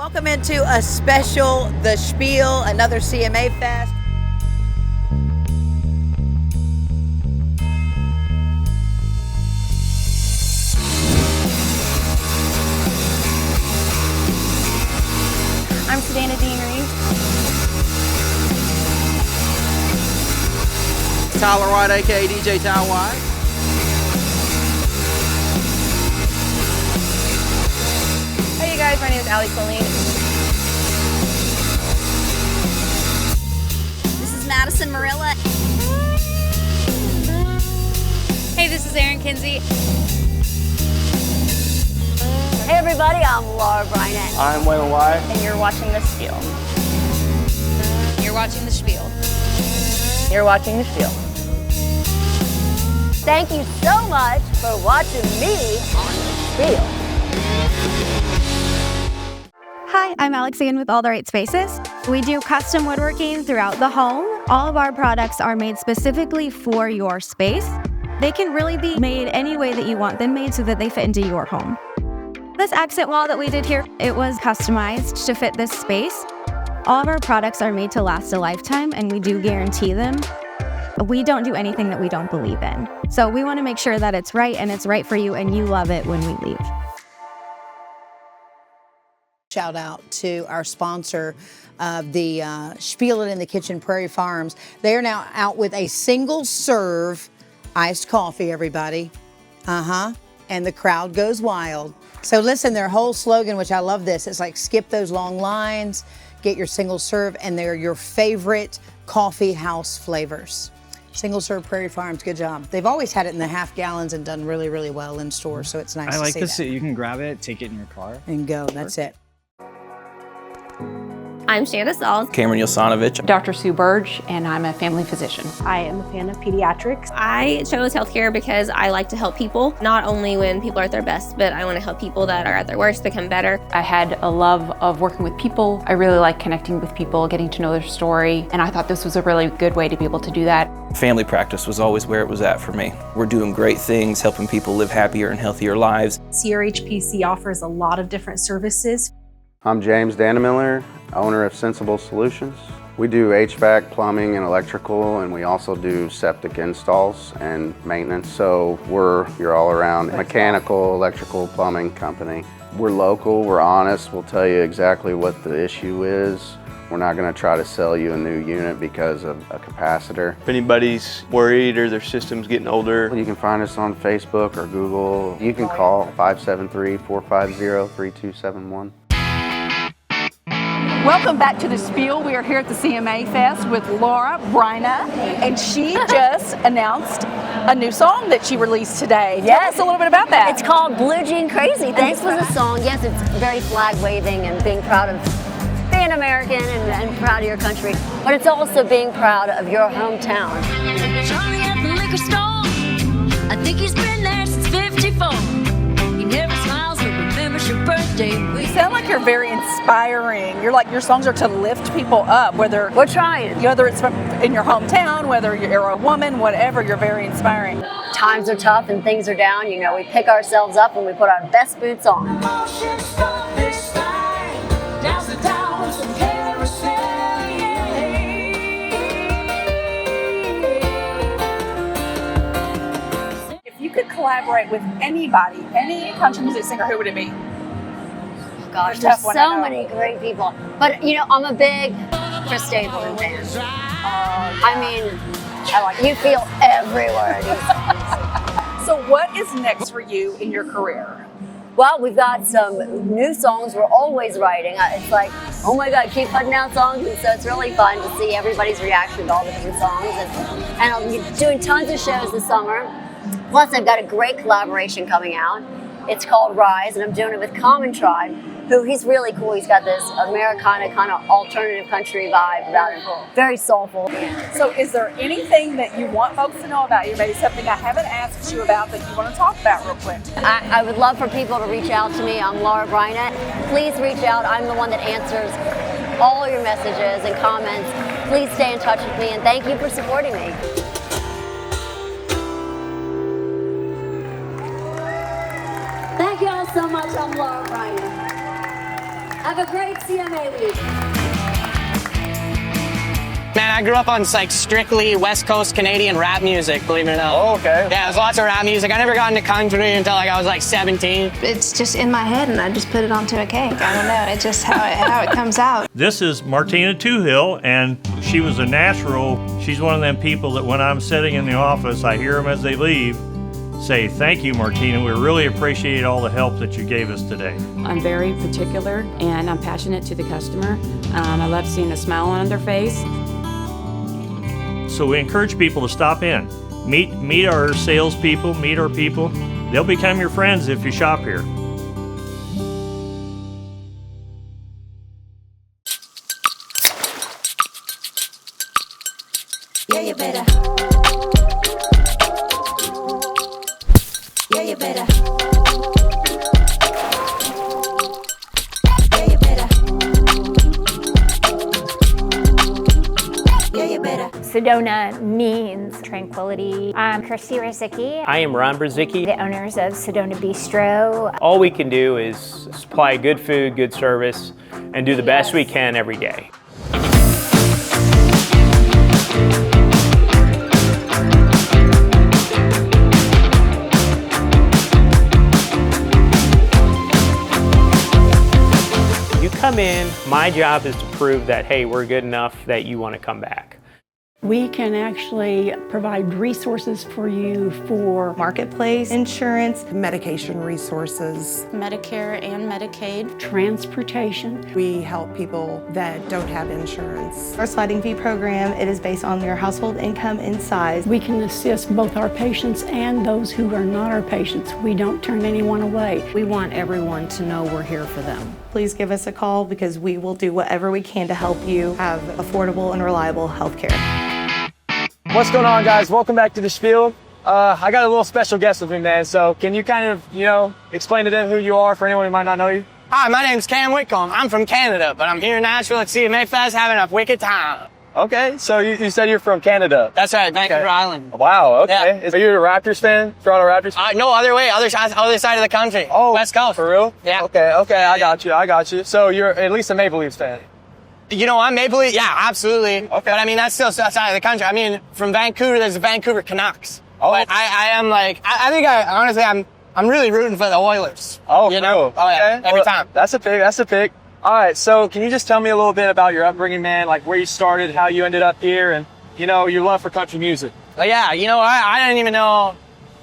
Welcome into a special, the Spiel, another CMA Fest. I'm Savannah Deanery. Tyler White, aka DJ Ty White. Hey you guys, my name is Allie Colleen. This is Madison Marilla. Hey, this is Erin Kinsey. Hey everybody, I'm Bryna. I'm Wyatt. And you're watching The Spiel. You're watching The Spiel. You're watching The Spiel. Thank you so much for watching me on The Spiel. Hi, I'm Alexanne with All the Right Spaces. We do custom woodworking throughout the home. All of our products are made specifically for your space. They can really be made any way that you want them made so that they fit into your home. This accent wall that we did here, it was customized to fit this space. All of our products are made to last a lifetime, and we do guarantee them. We don't do anything that we don't believe in. So we want to make sure that it's right and it's right for you and you love it when we leave. Shout out to our sponsor of the Spiel It in the Kitchen, Prairie Farms. They are now out with a single serve iced coffee, everybody. And the crowd goes wild. So listen, their whole slogan, which I love this, it's like skip those long lines, get your single serve, and they're your favorite coffee house flavors. Single serve Prairie Farms, good job. They've always had it in the half gallons and done really, really well in stores, so it's nice to see I like this. that. You can grab it, take it in your car. And go, that's it. I'm Ciera Sauls. Cameron Yelsanovich. Dr. Sue Burge, and I'm a family physician. I am a fan of pediatrics. I chose healthcare because I like to help people, not only when people are at their best, but I want to help people that are at their worst become better. I had a love of working with people. I really like connecting with people, getting to know their story, and I thought this was a really good way to be able to do that. Family practice was always where it was at for me. We're doing great things, helping people live happier and healthier lives. CRHPC offers a lot of different services. I'm James Dannemiller, owner of Sensible Solutions. We do HVAC, plumbing, and electrical, and we also do septic installs and maintenance. So we're your all-around mechanical, electrical, plumbing company. We're local, we're honest, we'll tell you exactly what the issue is. We're not going to try to sell you a new unit because of a capacitor. If anybody's worried or their system's getting older, You can find us on Facebook or Google. You can call 573-450-3271. Welcome back to the Spiel. We are here at the CMA Fest with Bryna, and she just announced a new song that she released today. Yes. Tell us a little bit about that. It's called Blue Jean Crazy. Thanks for the song. Yes, it's very flag waving and being proud of being American and proud of your country, but it's also being proud of your hometown. Charlie at the liquor store. I think he's been there since 54. He never smiles but remembers your birthday. You sound like you're very inspiring. You're like, your songs are to lift people up, whether We're trying. whether it's in your hometown, whether you're a woman, whatever, you're very inspiring. Times are tough and things are down. You know, we pick ourselves up and we put our best boots on. If you could collaborate with anybody, any country music singer, who would it be? Gosh, Tough there's one, I so know. many great people. But, you know, I'm a big Chris Stapleton fan. I mean, you feel every word. So what is next for you in your career? Well, we've got some new songs we're always writing. It's like, oh my God, keep putting out songs. And so it's really fun to see everybody's reaction to all the different songs. And I'm doing tons of shows this summer. Plus, I've got a great collaboration coming out. It's called Rise, and I'm doing it with Common Tribe, who he's really cool. He's got this Americana kind of alternative country vibe about him. Very soulful. So is there anything that you want folks to know about you? Maybe something I haven't asked you about that you want to talk about real quick? I would love for people to reach out to me. I'm Bryna. Please reach out. I'm the one that answers all your messages and comments. Please stay in touch with me, and thank you for supporting me. Thank you all so much. I'm Bryna. Have a great CMA week. Man, I grew up on like strictly West Coast Canadian rap music, believe it or not. Oh, okay. Yeah, there's lots of rap music. I never got into country until like I was like 17. It's just in my head and I just put it onto a cake. I don't know, it's just how it comes out. This is Martina Toohill, and she was a natural. She's one of them people that when I'm sitting in the office, I hear them as they leave say, "Thank you, Martina. We really appreciate all the help that you gave us today." I'm very particular and I'm passionate to the customer. I love seeing a smile on their face. So we encourage people to stop in, meet our salespeople, meet our people. They'll become your friends if you shop here. Yeah, you better. Yeah, you better. Yeah, you better. Yeah, you better. Sedona means tranquility. I'm Christy Rosicki. I am Ron Brzezicki, the owners of Sedona Bistro. All we can do is supply good food, good service, and do the best we can every day. You come in, my job is to prove that, hey, we're good enough that you want to come back. We can actually provide resources for you for marketplace, insurance, medication resources, Medicare and Medicaid, transportation. We help people that don't have insurance. Our sliding fee program, it is based on your household income and size. We can assist both our patients and those who are not our patients. We don't turn anyone away. We want everyone to know we're here for them. Please give us a call because we will do whatever we can to help you have affordable and reliable health care. What's going on, guys? Welcome back to the Spiel. I got a little special guest with me, man. So can you kind of, explain to them who you are for anyone who might not know you? Hi, my name's Whitcomb. I'm from Canada, but I'm here in Nashville at CMA Fest having a wicked time. Okay, so you said you're from Canada. That's right, Vancouver Island. Wow, okay. Yeah. Are you a Raptors fan? Toronto Raptors? No, other way, other side of the country. Oh, West Coast. For real? Yeah. Okay, I got you. So you're at least a Maple Leafs fan? I'm Maple Leaf. Yeah, absolutely. Okay. But I mean, that's still outside of the country. I mean, from Vancouver, there's the Vancouver Canucks. Oh. But I am like, I think honestly, I'm really rooting for the Oilers. Oh, cool. Oh, yeah. Okay. Every time. That's a pick. All right. So can you just tell me a little bit about your upbringing, man? Like where you started, how you ended up here, and, your love for country music? Yeah, I didn't even know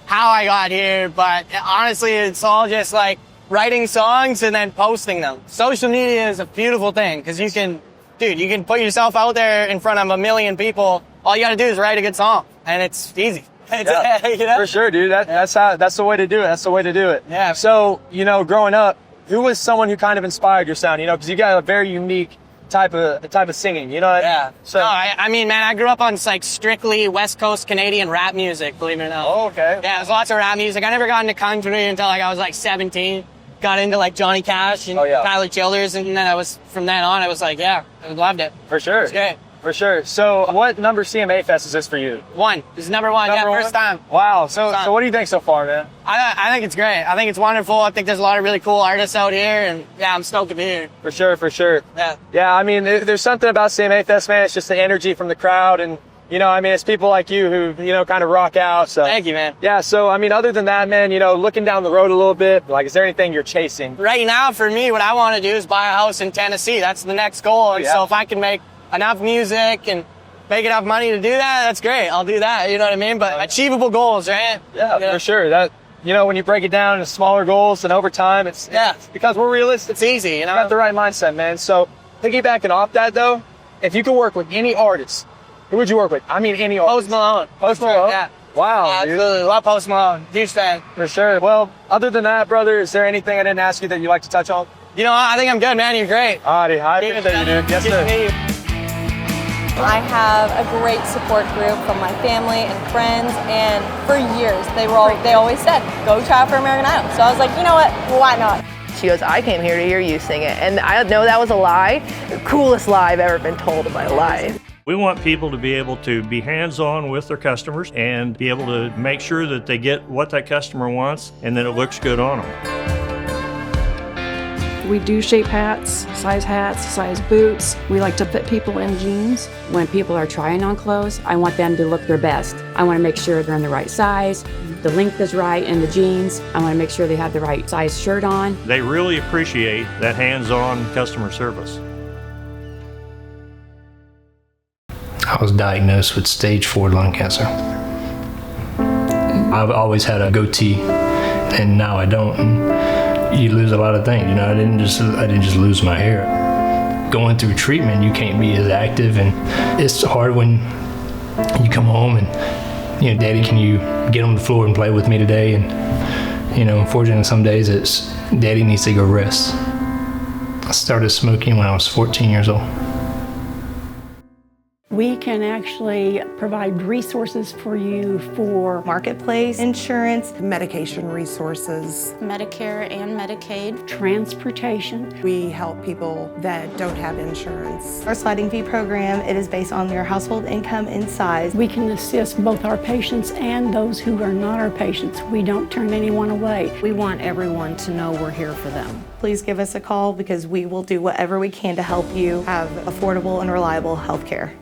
how I got here, but honestly, it's all just like writing songs and then posting them. Social media is a beautiful thing because you can put yourself out there in front of a million people. All you got to do is write a good song, and it's easy. For sure, dude. That's the way to do it. Yeah. So, growing up, who was someone who kind of inspired your sound? Because you got a very unique type of singing. Yeah. So no, I mean, man, I grew up on like strictly West Coast Canadian rap music. Believe it or not. Oh, okay. Yeah, there's lots of rap music. I never got into country until like I was like 17. Got into like Johnny Cash and Tyler Childers, and then from then on, I was like, I loved it. For sure. It's great. For sure. So what number CMA Fest is this for you? 1. This is number 1. First time. Wow. So what do you think so far, man? I think it's great. I think it's wonderful. I think there's a lot of really cool artists out here, and I'm stoked to be here. For sure. Yeah. Yeah, I mean, there's something about CMA Fest, man. It's just the energy from the crowd, and it's people like you who, kind of rock out. So thank you, man. Yeah. So, I mean, other than that, man, looking down the road a little bit, like, is there anything you're chasing? Right now, for me, what I want to do is buy a house in Tennessee. That's the next goal. And so if I can make enough music and make enough money to do that, that's great. I'll do that. You know what I mean? But achievable goals, right? Yeah, for sure. That, when you break it down into smaller goals and over time, it's because we're realistic. It's easy, You got the right mindset, man. So, piggybacking off that, though, if you could work with any artist, who would you work with? I mean, any artist. Post Malone. Post Malone? Yeah. Wow, absolutely. Dude. Love Post Malone. Huge fan. For sure. Well, other than that, brother, is there anything I didn't ask you that you'd like to touch on? I think I'm good, man. You're great. Alrighty, I appreciate you, dude. Yes, sir. I have a great support group from my family and friends, and for years they always said, go try out for American Idol. So I was like, you know what, why not? She goes, I came here to hear you sing it. And I know that was a lie, the coolest lie I've ever been told in my life. We want people to be able to be hands-on with their customers and be able to make sure that they get what that customer wants and that it looks good on them. We do shape hats, size boots. We like to fit people in jeans. When people are trying on clothes, I want them to look their best. I want to make sure they're in the right size, the length is right in the jeans. I want to make sure they have the right size shirt on. They really appreciate that hands-on customer service. I was diagnosed with stage 4 lung cancer. I've always had a goatee, and now I don't. And you lose a lot of things, you know. I didn't just lose my hair. Going through treatment, you can't be as active, and it's hard when you come home and, you know, Daddy, can you get on the floor and play with me today? And, you know, unfortunately, some days it's Daddy needs to go rest. I started smoking when I was 14 years old. We can actually provide resources for you for marketplace, insurance, medication resources, Medicare and Medicaid, transportation. We help people that don't have insurance. Our sliding fee program, it is based on your household income and size. We can assist both our patients and those who are not our patients. We don't turn anyone away. We want everyone to know we're here for them. Please give us a call because we will do whatever we can to help you have affordable and reliable health care.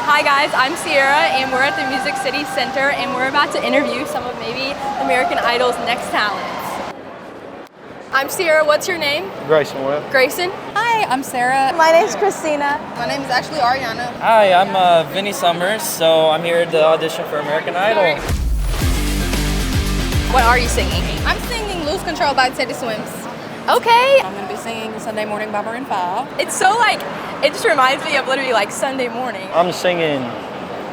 Hi guys, I'm Ciera and we're at the Music City Center and we're about to interview some of maybe American Idol's next talents. I'm Ciera, what's your name? Grayson. Grayson? Hi, I'm Sarah. My name's Christina. My name is actually Ariana. Hi, I'm Vinny Summers, so I'm here to audition for American Idol. What are you singing? I'm singing Lose Control by Teddy Swims. Okay. I'm going to be singing Sunday Morning by Maroon 5. It's so like, it just reminds me of literally like Sunday morning. I'm singing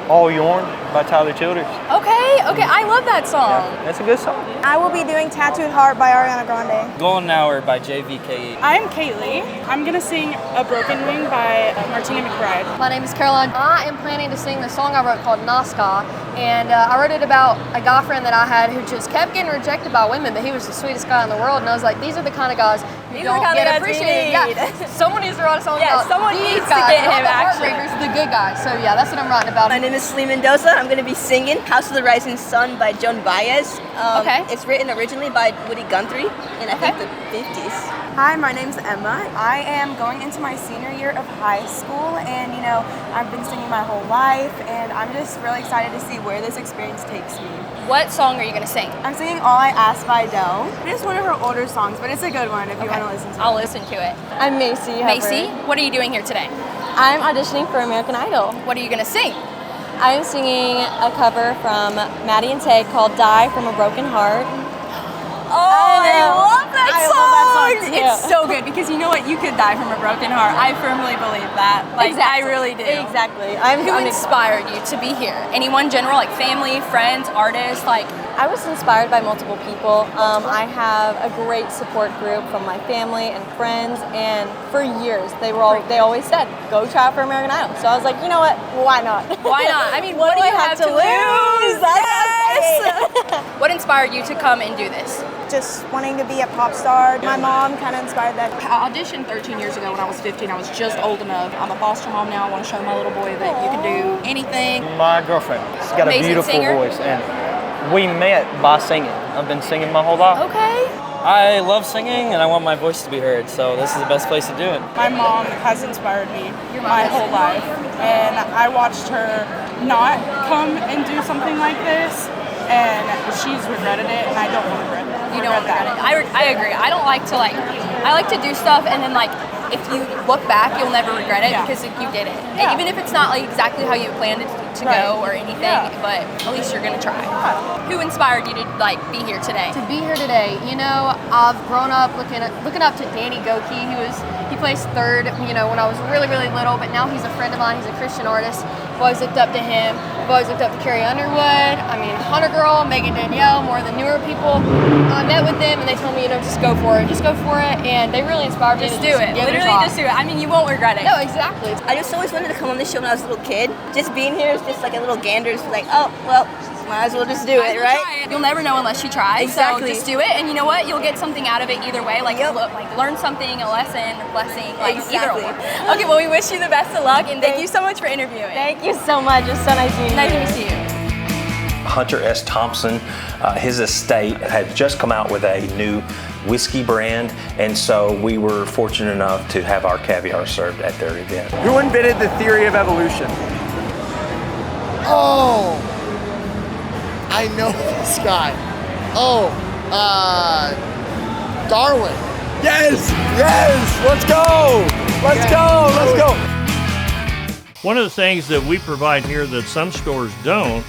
All Yourn by Tyler Childers. Okay, I love that song. Yeah, that's a good song. I will be doing Tattooed Heart by Ariana Grande. Golden Hour by JVKE. I'm Kaylee. I'm gonna sing A Broken Wing by Martina McBride. My name is Caroline. I am planning to sing the song I wrote called Nazca, and I wrote it about a guy friend that I had who just kept getting rejected by women, but he was the sweetest guy in the world, and I was like, these are the kind of guys who don't get appreciated. Yeah, someone needs to write a song about someone these needs guys, to get him not the actually. heartbreakers, the good guys. So yeah, that's what I'm writing about. My name is Slee Mendoza. I'm going to be singing House of the Rising Sun by Joan Baez. It's written originally by Woody Guthrie in I think the 50s. Hi, my name's Emma. I am going into my senior year of high school, and you know, I've been singing my whole life, and I'm just really excited to see where this experience takes me. What song are you going to sing? I'm singing All I Ask by Adele. It is one of her older songs, but it's a good one if you want to listen to it. I'll listen to it. I'm Macy. Macy, what are you doing here today? I'm auditioning for American Idol. What are you going to sing? I'm singing a cover from Maddie and Tay called Die from a Broken Heart. Oh, I love that song! love that song too. It's so good because you know what? You could die from a broken heart. I firmly believe that. Like, Exactly. I really do. Exactly. Who inspired you to be here? Anyone general, like family, friends, artists, like? I was inspired by multiple people. I have a great support group from my family and friends, and for years they always said, go try out for American Idol. So I was like, you know what? Why not? Why not? I mean, what do you have to lose? Yes! What inspired you to come and do this? Just wanting to be a pop star. My mom kind of inspired that. I auditioned 13 years ago when I was 15. I was just old enough. I'm a foster mom now. I want to show my little boy that you can do anything. My girlfriend, she's got a beautiful voice, and we met by singing. I've been singing my whole life. Okay. I love singing and I want my voice to be heard, so this is the best place to do it. My mom has inspired me my whole life, and I watched her not come and do something like this, and she's regretted it, and I don't want to regret it. You don't regret it. I agree. I don't like to I like to do stuff and then like, if you look back, you'll never regret it because you did it. Yeah. Even if it's not like exactly how you planned it to go or anything, but at least you're gonna try. Who inspired you to like be here today? To be here today, you know, I've grown up looking up to Danny Goki. He placed third, you know, when I was really, really little, but now he's a friend of mine. He's a Christian artist. I've always looked up to him. I've always looked up to Carrie Underwood. I mean, Hunter Girl, Megan Danielle, more of the newer people. I met with them and they told me, you know, just go for it. Just go for it. And they really inspired me to do it. Literally just do it. I mean, you won't regret it. No, exactly. I just always wanted to come on this show when I was a little kid. Just being here is just like a little gander. Just like, oh, well, might as well just do it, right? You'll never know unless you try. Exactly. So just do it, and you know what? You'll get something out of it either way. Like, like learn something, a lesson, a blessing, like Exactly. either one. Okay, well, we wish you the best of luck, and thank you so much for interviewing. Thank you so much. It's so nice meeting you. Nice to see you. Hunter S. Thompson, his estate had just come out with a new whiskey brand, and so we were fortunate enough to have our caviar served at their event. Who invented the theory of evolution? Oh, I know this guy. Oh, Darwin. Yes, yes, let's go. Let's go. One of the things that we provide here that some stores don't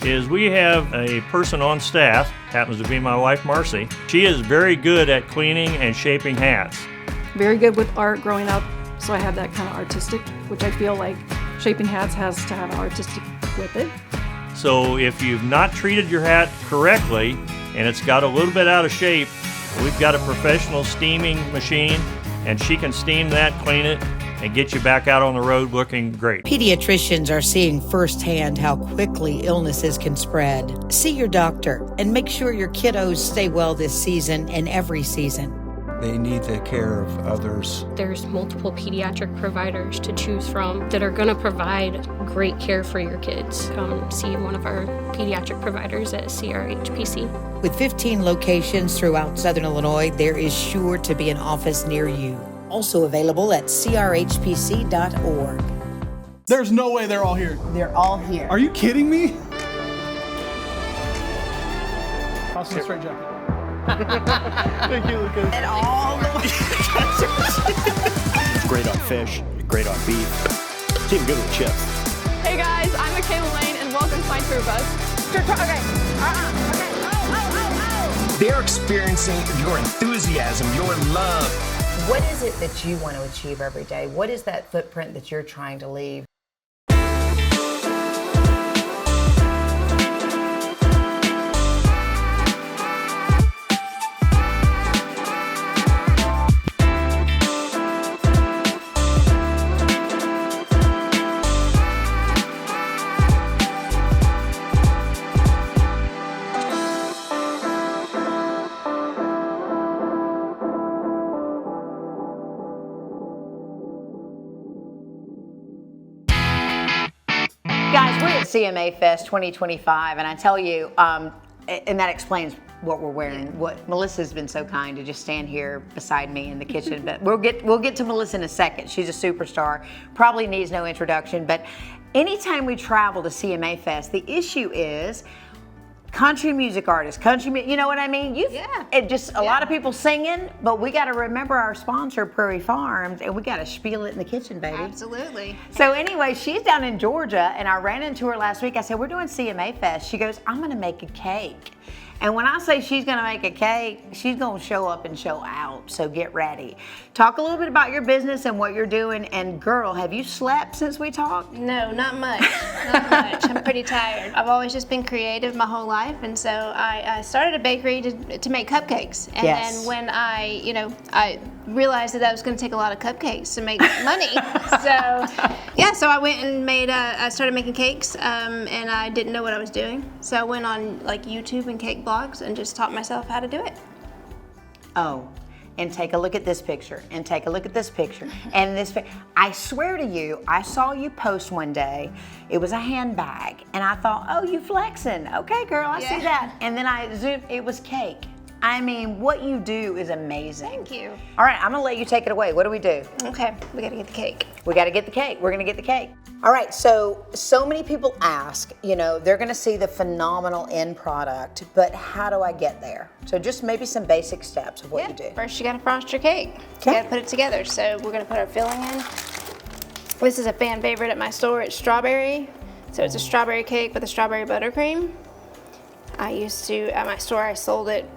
is we have a person on staff, happens to be my wife Marcy. She is very good at cleaning and shaping hats. Very good with art growing up, so I have that kind of artistic, which I feel like shaping hats has to have artistic with it. So if you've not treated your hat correctly and it's got a little bit out of shape, we've got a professional steaming machine and she can steam that, clean it, and get you back out on the road looking great. Pediatricians are seeing firsthand how quickly illnesses can spread. See your doctor and make sure your kiddos stay well this season and every season. They need the care of others. There's multiple pediatric providers to choose from that are going to provide great care for your kids. Come see one of our pediatric providers at CRHPC. With 15 locations throughout Southern Illinois, there is sure to be an office near you. Also available at crhpc.org. There's no way they're all here. They're all here. Are you kidding me? Toss me a straight jacket. Thank you, Lucas. And all Great on fish, great on beef. It's even good with chips. Hey guys, I'm Michaela Lane, and welcome to my tour bus. Okay. They're experiencing your enthusiasm, your love. What is it that you want to achieve every day? What is that footprint that you're trying to leave? Guys, we're at CMA Fest 2025, and I tell you, and that explains what we're wearing. What Melissa's been so kind to just stand here beside me in the kitchen, but we'll get to Melissa in a second. She's a superstar, probably needs no introduction, but anytime we travel to CMA Fest, the issue is country music artists, you know what I mean? It just a lot of people singing, but we got to remember our sponsor, Prairie Farms, and we got to spiel it in the kitchen, baby. Absolutely. So anyway, she's down in Georgia, and I ran into her last week. I said, we're doing CMA Fest. She goes, I'm going to make a cake. And when I say she's going to make a cake, she's going to show up and show out. So get ready. Talk a little bit about your business and what you're doing. And girl, have you slept since we talked? No, not much. Not much. I'm pretty tired. I've always just been creative my whole life, and so I started a bakery to make cupcakes. And then when I realized that was going to take a lot of cupcakes to make money. So I went and I started making cakes, and I didn't know what I was doing. So I went on like YouTube and cake blogs and just taught myself how to do it. Oh, and take a look at this picture, and take a look at this picture, and this. I swear to you, I saw you post one day. It was a handbag, and I thought, oh, you flexing. Okay, girl, I see that. And then I zoomed, it was cake. I mean, what you do is amazing. Thank you. All right, I'm gonna let you take it away. What do we do? Okay, we gotta get the cake. We gotta get the cake. We're gonna get the cake. All right, so many people ask, they're gonna see the phenomenal end product, but how do I get there? So just maybe some basic steps of what you do. First, you gotta frost your cake. You gotta put it together. So we're gonna put our filling in. This is a fan favorite at my store. It's strawberry. So it's a strawberry cake with a strawberry buttercream. I used to, at my store, I sold it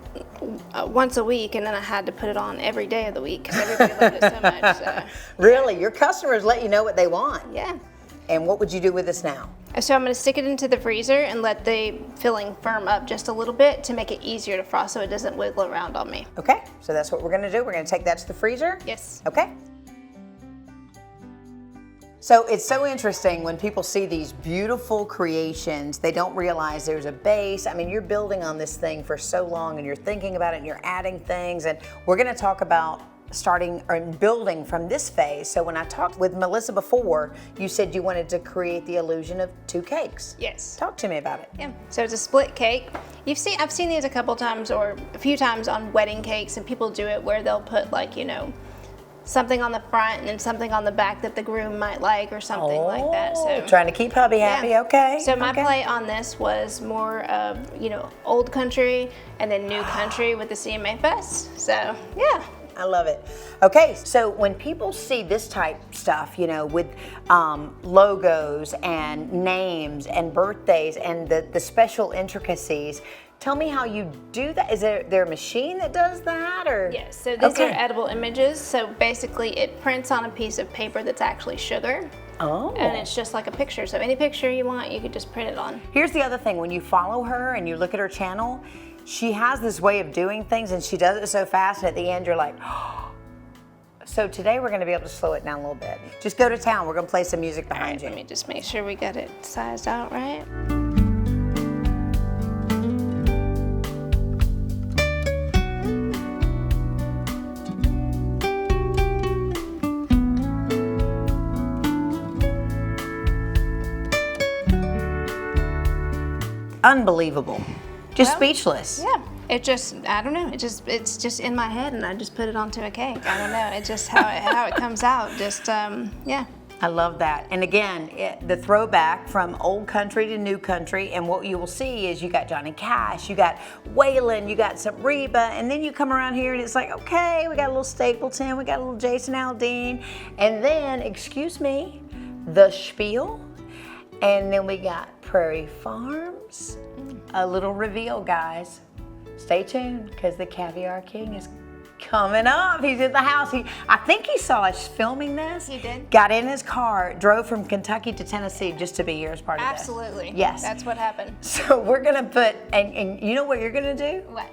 once a week, and then I had to put it on every day of the week because everybody loved it so much. So. Really? Your customers let you know what they want? Yeah. And what would you do with this now? So I'm going to stick it into the freezer and let the filling firm up just a little bit to make it easier to frost so it doesn't wiggle around on me. Okay, so that's what we're going to do. We're going to take that to the freezer? Yes. Okay. So it's so interesting when people see these beautiful creations, they don't realize there's a base. I mean, you're building on this thing for so long and you're thinking about it and you're adding things, and we're going to talk about starting or building from this phase. So when I talked with Melissa before, you said you wanted to create the illusion of 2 cakes. Yes. Talk to me about it. Yeah. So it's a split cake. I've seen these a couple times or a few times on wedding cakes, and people do it where they'll put like, you know, something on the front and then something on the back that the groom might like or something like that. So trying to keep hubby happy, okay. So my play on this was more of, you know, old country and then new country with the CMA Fest. So yeah. I love it. Okay, so when people see this type stuff, you know, with logos and names and birthdays and the special intricacies, tell me how you do that. Is there a machine that does that, or? Yes, so these are edible images. So basically it prints on a piece of paper that's actually sugar. Oh. And it's just like a picture. So any picture you want, you could just print it on. Here's the other thing. When you follow her and you look at her channel, she has this way of doing things and she does it so fast, and at the end you're like, oh. So today we're going to be able to slow it down a little bit. Just go to town. We're going to play some music behind you. Let me just make sure we got it sized out right. Unbelievable. Just speechless. Yeah. It just, I don't know, it's just in my head and I just put it onto a cake. I don't know, it's just how it comes out, just, yeah. I love that. And again, the throwback from old country to new country, and what you will see is you got Johnny Cash, you got Waylon, you got some Reba, and then you come around here and it's like, okay, we got a little Stapleton, we got a little Jason Aldean, and then, excuse me, the Spiel, and then we got Prairie Farms. A little reveal, guys. Stay tuned, because the Caviar King is coming up. He's in the house. I think he saw us filming this. He did. Got in his car, drove from Kentucky to Tennessee just to be here as part of this. Absolutely. Yes. That's what happened. So we're gonna put, and you know what you're gonna do? What?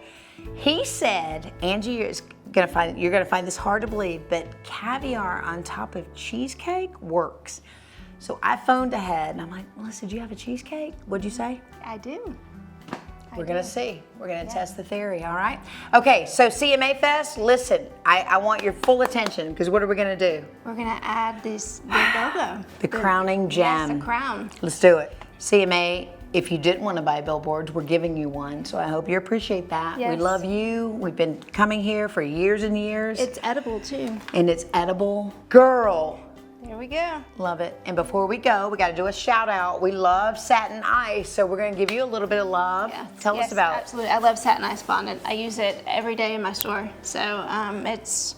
He said, Angie, you're gonna find this hard to believe, but caviar on top of cheesecake works. So I phoned ahead and I'm like, Melissa, do you have a cheesecake? What'd you say? I do. We're gonna see. We're gonna test the theory, all right? Okay, so CMA Fest, listen, I want your full attention, because what are we gonna do? We're gonna add the logo. The crowning gem. Yes, the crown. Let's do it. CMA, if you didn't want to buy billboards, we're giving you one, so I hope you appreciate that. Yes. We love you. We've been coming here for years and years. It's edible too. And it's edible. Girl. Here we go. Love it. And before we go, we got to do a shout out. We love Satin Ice, so we're going to give you a little bit of love. Yeah. Tell us about absolutely. I love Satin Ice fondant. I use it every day in my store. So it's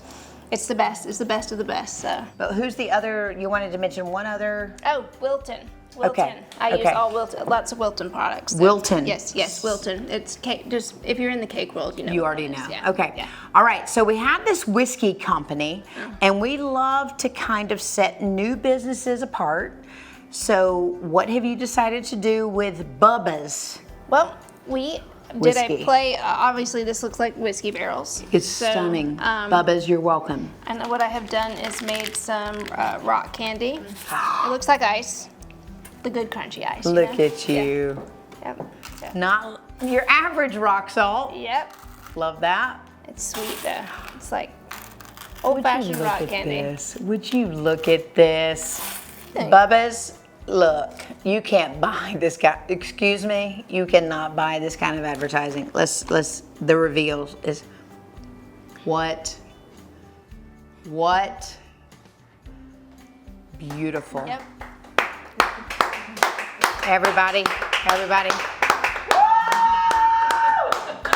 the best. It's the best of the best. So. But who's the other? You wanted to mention one other. Oh, Wilton. Okay. I use all Wilton, lots of Wilton products. So. Wilton. Yes, Wilton. It's cake. Just if you're in the cake world, you know. You already know. Yeah. Okay. Yeah. All right. So we have this whiskey company, and we love to kind of set new businesses apart. So what have you decided to do with Bubba's? Well, we did a play. Obviously, this looks like whiskey barrels. It's stunning. Bubba's, you're welcome. And what I have done is made some rock candy. It looks like ice. The good crunchy ice. Look at you. Yep. Not your average rock salt. Yep. Love that. It's sweet though. It's like old-fashioned rock candy. Would you look at this? Bubba's, look, you can't buy this guy. Excuse me, you cannot buy this kind of advertising. The reveal is what? Beautiful. Yep. Everybody.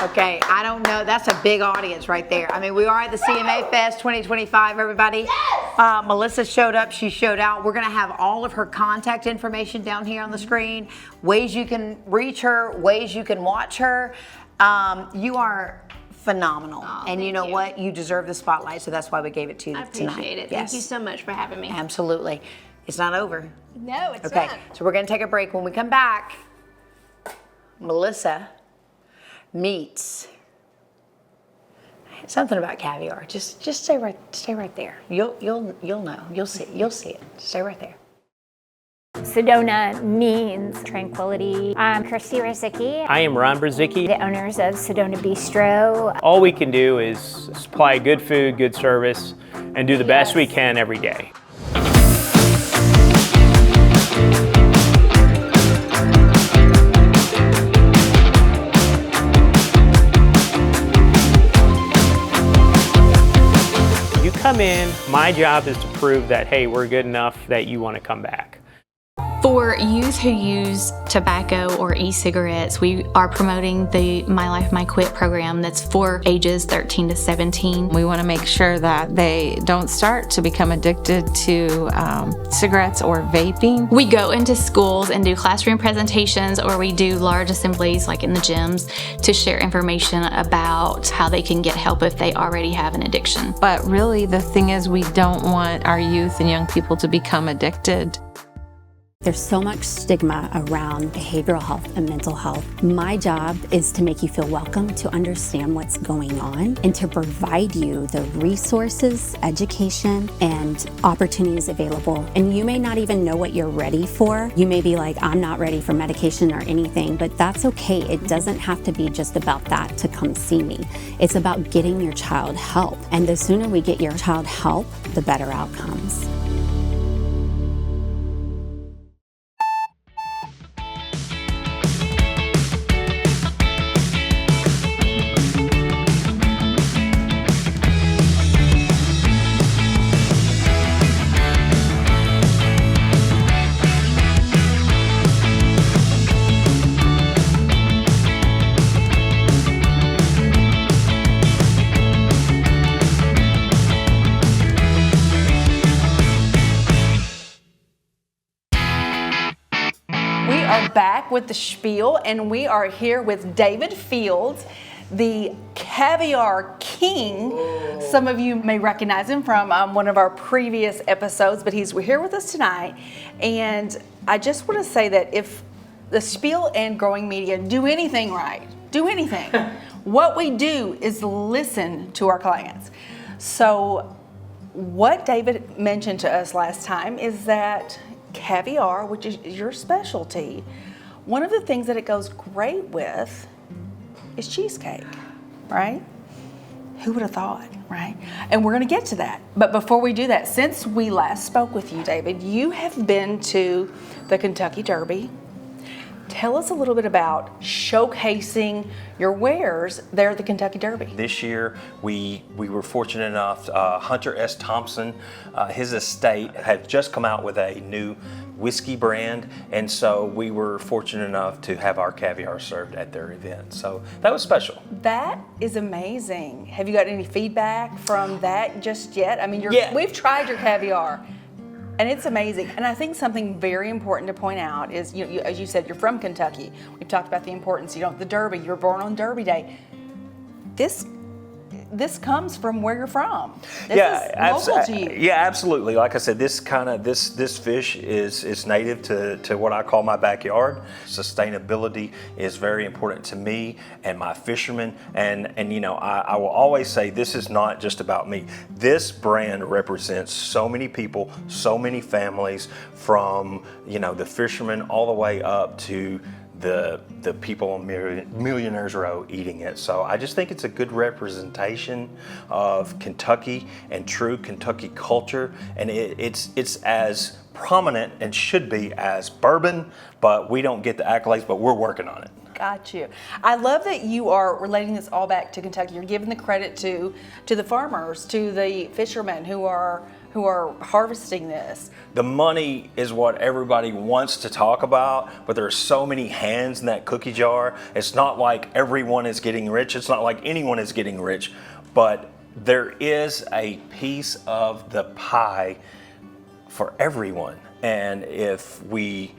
Okay, I don't know. That's a big audience right there. I mean, we are at the CMA Fest 2025, everybody. Yes! Melissa showed up, she showed out. We're gonna have all of her contact information down here on the screen, ways you can reach her, ways you can watch her. You are phenomenal. And you know what? You deserve the spotlight, so that's why we gave it to you tonight. I appreciate it. Thank you so much for having me. Absolutely. It's not over. No, it's Okay, not. so we're gonna take a break. When we come back, Melissa meets something about caviar. Just stay right there. You'll know. You'll see it. Stay right there. Sedona means tranquility. I'm Kirsty Rosicki. I am Ron Brzezicki. The owners of Sedona Bistro. All we can do is supply good food, good service, and do the best we can every day. You come in, my job is to prove that, hey, we're good enough that you want to come back. For youth who use tobacco or e-cigarettes, we are promoting the My Life, My Quit program that's for ages 13 to 17. We want to make sure that they don't start to become addicted to cigarettes or vaping. We go into schools and do classroom presentations, or we do large assemblies like in the gyms to share information about how they can get help if they already have an addiction. But really the thing is, we don't want our youth and young people to become addicted. There's so much stigma around behavioral health and mental health. My job is to make you feel welcome, to understand what's going on, and to provide you the resources, education, and opportunities available. And you may not even know what you're ready for. You may be like, I'm not ready for medication or anything, but that's okay. It doesn't have to be just about that to come see me. It's about getting your child help. And the sooner we get your child help, the better outcomes. Back with the Spiel, and we are here with David Fields, the Caviar King. Some of you may recognize him from one of our previous episodes, but he's here with us tonight. And I just want to say that if the Spiel and Growing Media do anything right, what we do is listen to our clients. So what David mentioned to us last time is that caviar, which is your specialty, one of the things that it goes great with is cheesecake, right? Who would have thought, right? And we're going to get to that. But before we do that, since we last spoke with you, David, you have been to the Kentucky Derby. Tell us a little bit about showcasing your wares there at the Kentucky Derby. This year, we were fortunate enough, Hunter S. Thompson, his estate had just come out with a new whiskey brand, and so we were fortunate enough to have our caviar served at their event. So that was special. That is amazing. Have you got any feedback from that just yet? I mean, we've tried your caviar. And it's amazing. And I think something very important to point out is, you, as you said, you're from Kentucky. We've talked about the importance, the Derby. You were born on Derby Day. This comes from where you're from. This is local to you. Yeah, absolutely. Like I said, this fish is native to what I call my backyard. Sustainability is very important to me and my fishermen. And I will always say this is not just about me. This brand represents so many people, so many families, from the fishermen all the way up to the people on Millionaires Row eating it. So I just think it's a good representation of Kentucky and true Kentucky culture, and it's as prominent and should be as bourbon, but we don't get the accolades, but we're working on it. Got you. I love that you are relating this all back to Kentucky. You're giving the credit to the farmers, to the fishermen who are harvesting this. The money is what everybody wants to talk about, but there are so many hands in that cookie jar. It's not like everyone is getting rich. It's not like anyone is getting rich, but there is a piece of the pie for everyone. And if we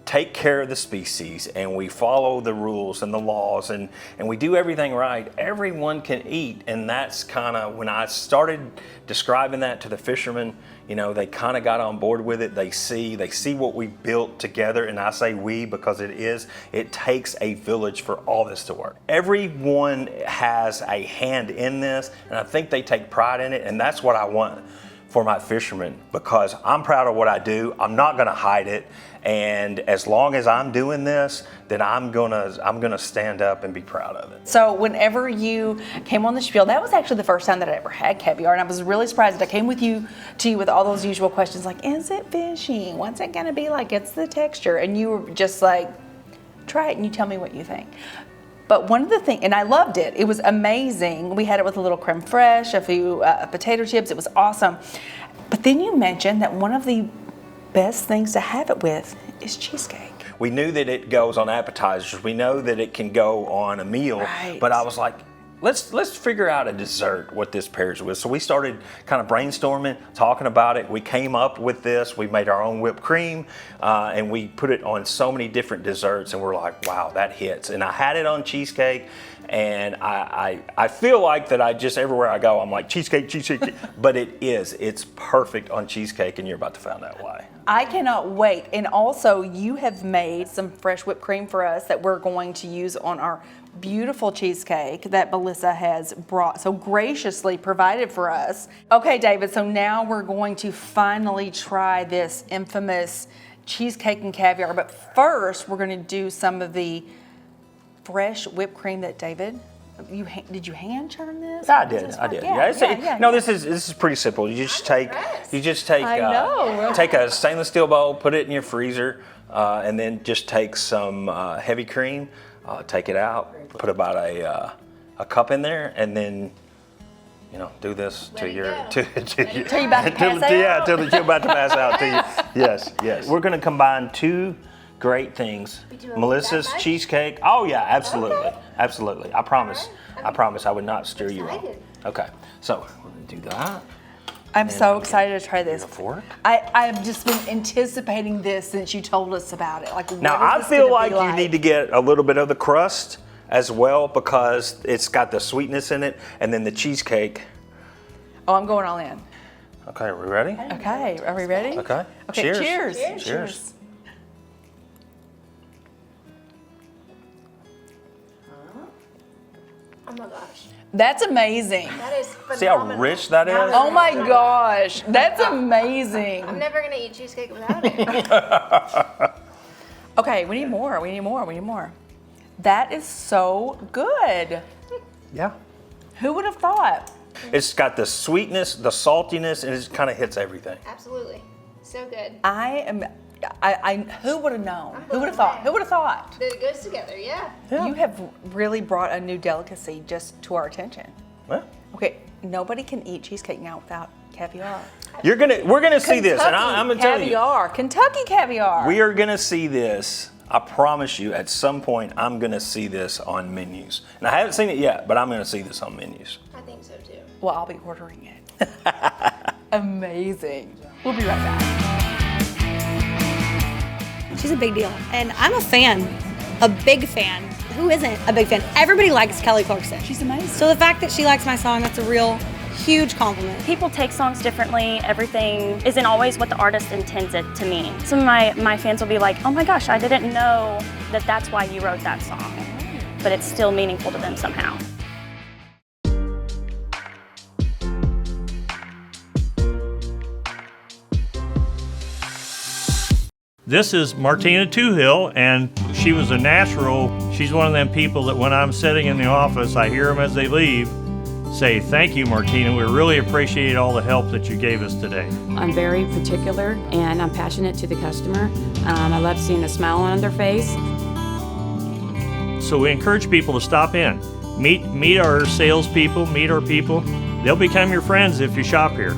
take care of the species and we follow the rules and the laws and we do everything right, everyone can eat. And that's kind of when I started describing that to the fishermen, you know, they kind of got on board with it. They see what we built together, and I say we because it takes a village for all this to work. Everyone has a hand in this, and I think they take pride in it, and that's what I want for my fishermen, because I'm proud of what I do. I'm not gonna hide it. And as long as I'm doing this, then I'm gonna stand up and be proud of it. So whenever you came on the Spiel, that was actually the first time that I ever had caviar, and I was really surprised that I came to you with all those usual questions like, is it fishy? What's it gonna be like? It's the texture. And you were just like, try it and you tell me what you think. But one of the things, and I loved it, it was amazing. We had it with a little creme fraiche, a few potato chips, it was awesome. But then you mentioned that one of the best things to have it with is cheesecake. We knew that it goes on appetizers. We know that it can go on a meal, right. But I was like, let's figure out a dessert, what this pairs with. So we started kind of brainstorming, talking about it. We came up with this. We made our own whipped cream, and we put it on so many different desserts, and we're like, wow, that hits. And I had it on cheesecake, and I feel like that I just, everywhere I go, I'm like, cheesecake, cheesecake. But it's perfect on cheesecake, and you're about to find out why. I cannot wait. And also, you have made some fresh whipped cream for us that we're going to use on our beautiful cheesecake that Melissa has brought, so graciously provided for us. Okay, David, so now we're going to finally try this infamous cheesecake and caviar. But first, we're going to do some of the fresh whipped cream that David, did you hand churn this? I did. No, this is pretty simple. You just take take a stainless steel bowl, put it in your freezer, and then just take some heavy cream, take it out, put about a cup in there, and then do this till you're about to pass out. Yeah, till you're about to pass out. Yes. We're going to combine two great things. Melissa's cheesecake. Oh yeah, absolutely. Okay. Absolutely. I promise I would not steer you wrong. Okay, so we're gonna do that. I'm so excited to try this. A fork? I've just been anticipating this since you told us about it. Like, now I feel like you need to get a little bit of the crust as well, because it's got the sweetness in it, and then the cheesecake. Oh, I'm going all in. Okay, are we ready? Okay, are we ready? Okay. Cheers. Cheers. Oh my gosh. That's amazing. That is phenomenal. See how rich that is? Oh my gosh, that's amazing. I'm never gonna eat cheesecake without it. Okay, we need more. That is so good. Yeah. Who would have thought? It's got the sweetness, the saltiness, and it kind of hits everything. Absolutely. So good. Who would have known? Who would have thought? Who would have thought? That it goes together, yeah. You have really brought a new delicacy just to our attention. What? Okay, nobody can eat cheesecake now without caviar. We're gonna see this, and I'm gonna tell you. Caviar, Kentucky caviar. We are gonna see this. I promise you, at some point, I'm gonna see this on menus. And I haven't seen it yet, but I'm gonna see this on menus. I think so too. Well, I'll be ordering it. Amazing. We'll be right back. She's a big deal, and I'm a fan, a big fan. Who isn't a big fan? Everybody likes Kelly Clarkson. She's amazing. So the fact that she likes my song, that's a real huge compliment. People take songs differently. Everything isn't always what the artist intends it to mean. Some of my fans will be like, oh my gosh, I didn't know that that's why you wrote that song. But it's still meaningful to them somehow. This is Martina Toohill, and she was a natural. She's one of them people that when I'm sitting in the office, I hear them as they leave say, thank you, Martina. We really appreciate all the help that you gave us today. I'm very particular, and I'm passionate to the customer. I love seeing a smile on their face. So we encourage people to stop in. Meet our salespeople, meet our people. They'll become your friends if you shop here.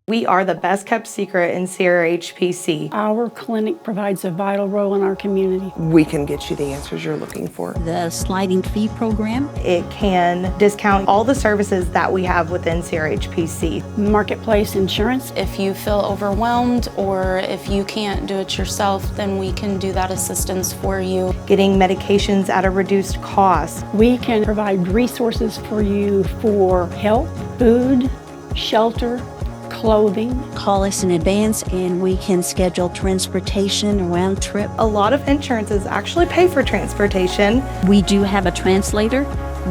We are the best kept secret in Ciera HPC. Our clinic provides a vital role in our community. We can get you the answers you're looking for. The sliding fee program. It can discount all the services that we have within Ciera HPC. Marketplace insurance. If you feel overwhelmed or if you can't do it yourself, then we can do that assistance for you. Getting medications at a reduced cost. We can provide resources for you for health, food, shelter, clothing. Call us in advance and we can schedule transportation, a round trip. A lot of insurances actually pay for transportation. We do have a translator.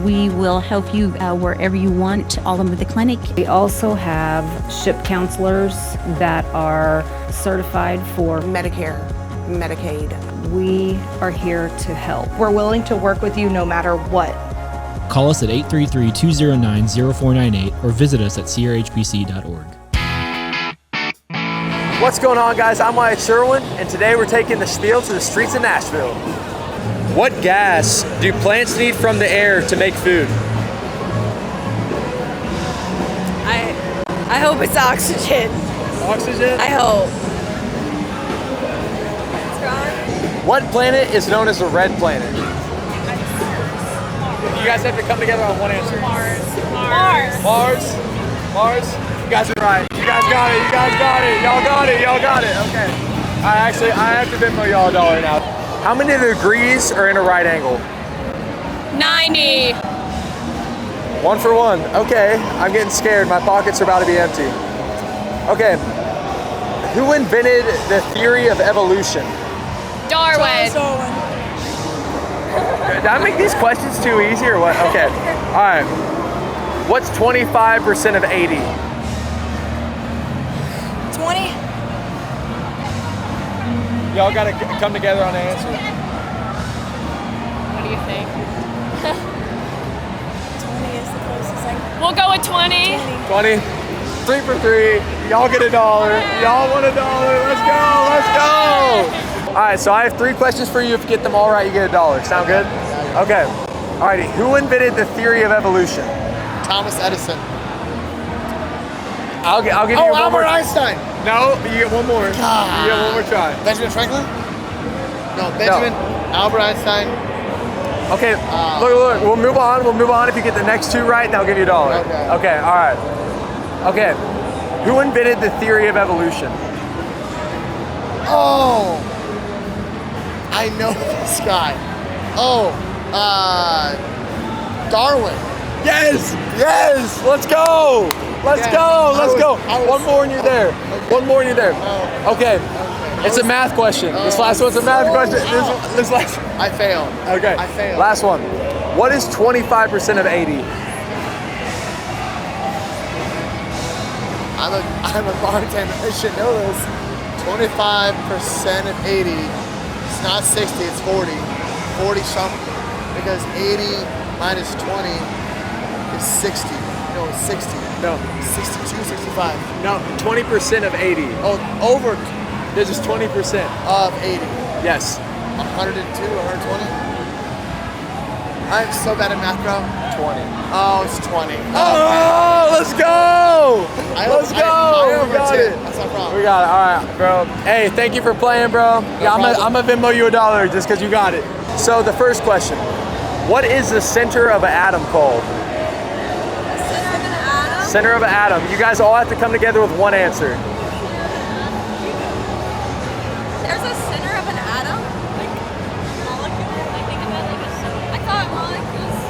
We will help you wherever you want, all over the clinic. We also have SHIP counselors that are certified for Medicare, Medicaid. We are here to help. We're willing to work with you no matter what. Call us at 833-209-0498 or visit us at CRHPC.org. What's going on, guys? I'm Wyatt, and today we're taking the Spiel to the streets of Nashville. What gas do plants need from the air to make food? I hope it's oxygen. Oxygen? I hope. What planet is known as a red planet? You guys have to come together on one answer. Mars. You guys are right. You guys got it. Y'all got it. Okay. I have to Venmo y'all $1 now. How many degrees are in a right angle? 90. 1 for 1. Okay. I'm getting scared. My pockets are about to be empty. Okay. Who invented the theory of evolution? Darwin. Did I make these questions too easy or what? Okay. All right. What's 25% of 80? 20. Y'all gotta come together on the answer. What do you think? 20 is the closest thing. We'll go with 20. 20. 3 for 3. Y'all get $1. Y'all want $1. Let's go. All right, so I have 3 questions for you. If you get them all right, you get $1. Sound good? Okay. All righty. Who invented the theory of evolution? Thomas Edison. I'll give you one Albert more. Einstein. No, you get one more. God. You get one more try. Benjamin Franklin? No, Benjamin. Albert Einstein. Okay, look. We'll move on. If you get the next 2 right, then I'll give you $1. Okay, all right. Okay. Who invented the theory of evolution? Oh, I know this guy. Darwin. Yes. Let's go. Let's go. One more and you're there. Okay. It's a math question. This last one's a math question. This last. I failed. Okay. I failed. Last one. What is 25% of 80? I'm a bartender. I should know this. 25% of 80. It's not 60. It's 40. 40 something. Because 80 minus 20 is 60. No, it's 60. No. 62, 65. No. 20% of 80. Oh, over. This is 20% of 80. Yes. 102, 120. I'm so bad at math, bro. 20. Oh, it's 20. Oh, let's go! We got it. That's no problem. We got it. All right, bro. Hey, thank you for playing, bro. I'm gonna Venmo you $1 just because you got it. So the first question: what is the center of an atom called? Center of an atom. You guys all have to come together with one answer. There's a center of an atom? Like molecule? I think about like a center. I thought molecules.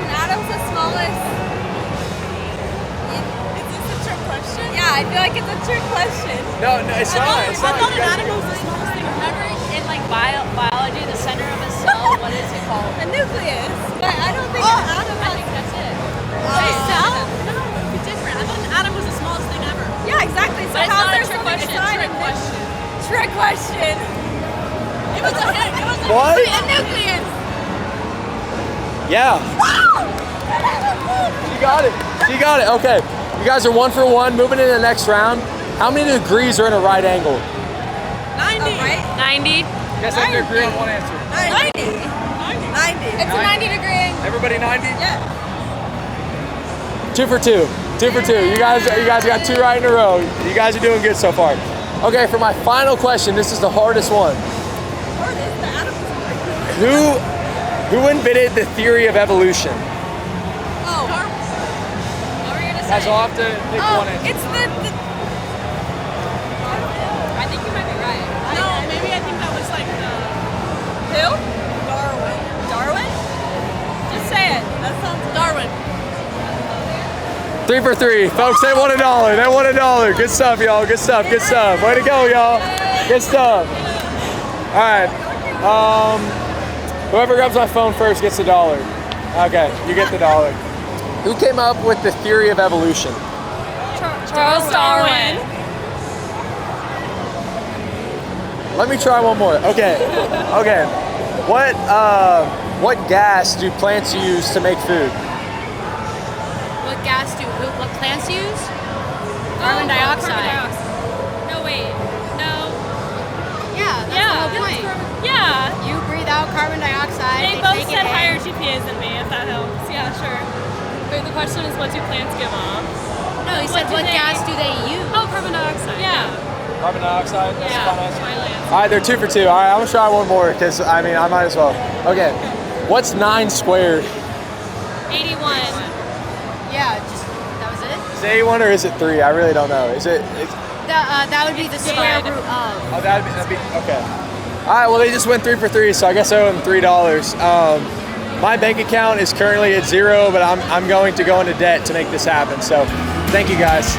An atom's the smallest. Is this a trick question? Yeah, I feel like it's a trick question. No, it's not. I thought an atom was the smallest thing. Remember in like biology, the center of a cell, what is it called? A nucleus. But I don't think an atom has. I think that's it. A cell? No, it's different. I thought an atom was the smallest thing ever. Yeah, exactly. So But it's how's not a there trick something question. beside Trick a question. Trick question. It was a hit. It was What? a nucleus. Yeah. She got it. Okay. You guys are 1 for 1. Moving into the next round. How many degrees are in a right angle? 90. Right? 90. You guys have to agree on one answer. 90. It's a 90 degree angle. Everybody 90? Yeah. 2 for 2. 2 for 2. You guys got 2 right in a row. You guys are doing good so far. Okay, for my final question, this is the hardest one. Who invented the theory of evolution? Oh. What were you gonna say? Guys, I'll have to pick one. It's the. I think you might be right. No, maybe I think that was like the. Who? Darwin. Darwin? Just say it. That sounds Darwin. 3 for 3. Folks, they won $1. They won $1. Good stuff, y'all. Good stuff. Good stuff. Way to go, y'all. Good stuff. All right. Whoever grabs my phone first gets $1. Okay, you get the $1. Who came up with the theory of evolution? Charles Darwin. Let me try one more. Okay. Okay. What gas do plants use to make food? What gas do what plants use? Carbon dioxide. No, wait. No. Yeah, that's the whole point. Yeah. You breathe out carbon dioxide. They both said higher GPAs than me, if that helps. Yeah, sure. Wait, the question is, what do plants give off? No, he said, what gas do they use? Oh, carbon dioxide. Yeah. Carbon dioxide? That's Yeah. a fun answer. All right, they're 2 for 2. All right, I'm gonna try one more because I might as well. Okay. What's 9 squared? 81. Yeah, that was it? Is it 81 or is it 3? I really don't know. Is it? That would be the square root of. Oh, that'd be okay. All right, well, they just went 3 for 3, so I guess I owe them $3. My bank account is currently at 0, but I'm going to go into debt to make this happen. So, thank you guys.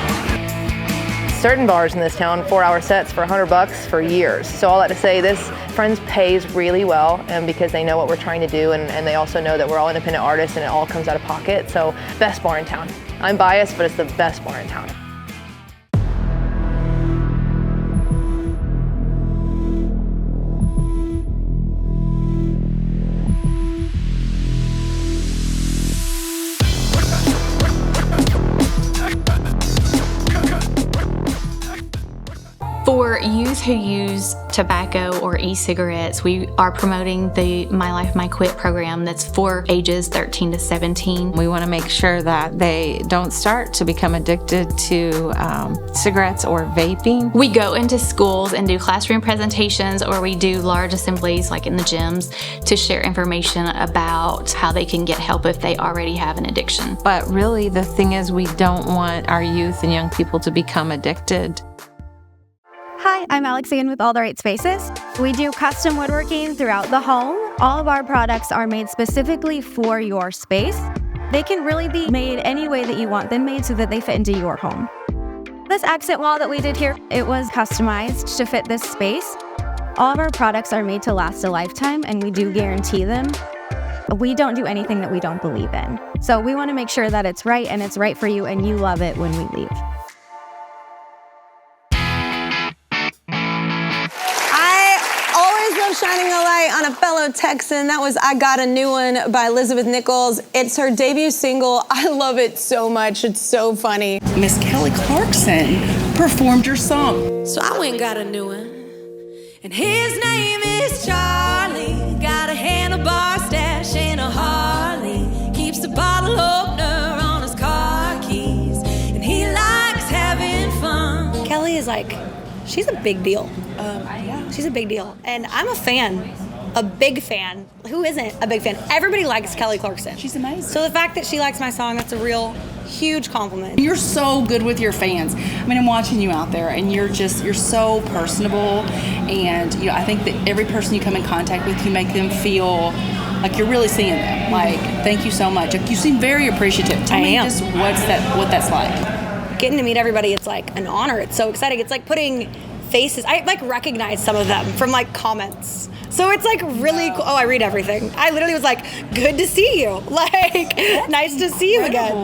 Certain bars in this town, 4-hour sets for $100 for years. So all that to say, this Friends pays really well, and because they know what we're trying to do, and they also know that we're all independent artists and it all comes out of pocket. So best bar in town. I'm biased, but it's the best bar in town. For youth who use tobacco or e-cigarettes, we are promoting the My Life, My Quit program that's for ages 13 to 17. We want to make sure that they don't start to become addicted to cigarettes or vaping. We go into schools and do classroom presentations, or we do large assemblies like in the gyms to share information about how they can get help if they already have an addiction. But really the thing is, we don't want our youth and young people to become addicted. Hi, I'm Alexanne with All the Right Spaces. We do custom woodworking throughout the home. All of our products are made specifically for your space. They can really be made any way that you want them made so that they fit into your home. This accent wall that we did here, it was customized to fit this space. All of our products are made to last a lifetime, and we do guarantee them. We don't do anything that we don't believe in. So we want to make sure that it's right and it's right for you and you love it when we leave. Shining a light on a fellow Texan. That was I Got a New One by Elizabeth Nichols. It's her debut single. I love it so much. It's so funny. Miss Kelly Clarkson performed your song. So I went and got a new one. And his name is Charlie. Got a handlebar stash and a Harley. Keeps the bottle opener on his car keys. And he likes having fun. Kelly is like, she's a big deal. She's a big deal. And I'm a fan, a big fan. Who isn't a big fan? Everybody likes Kelly Clarkson. She's amazing. So the fact that she likes my song, that's a real huge compliment. You're so good with your fans. I mean, I'm watching you out there and you're so personable. And I think that every person you come in contact with, you make them feel like you're really seeing them. Like, thank you so much. Like, you seem very appreciative. Tell me just what that's like. Getting to meet everybody, it's like an honor. It's so exciting. It's like putting faces. I like recognize some of them from like comments. So it's like really cool. Oh, I read everything. I literally was like, good to see you. Like, nice to see you again.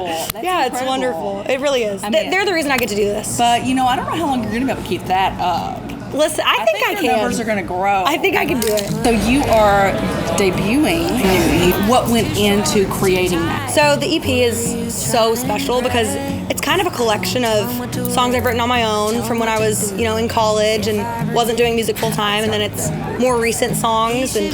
Yeah, it's wonderful. It really is. They're the reason I get to do this. But I don't know how long you're going to be able to keep that up. Listen, I think I can. Numbers are going to grow. I think I can do it. So you are debuting. What went into creating that? So the EP is so special because it's kind of a collection of songs I've written on my own from when I was, in college and wasn't doing music full time, and then it's more recent songs and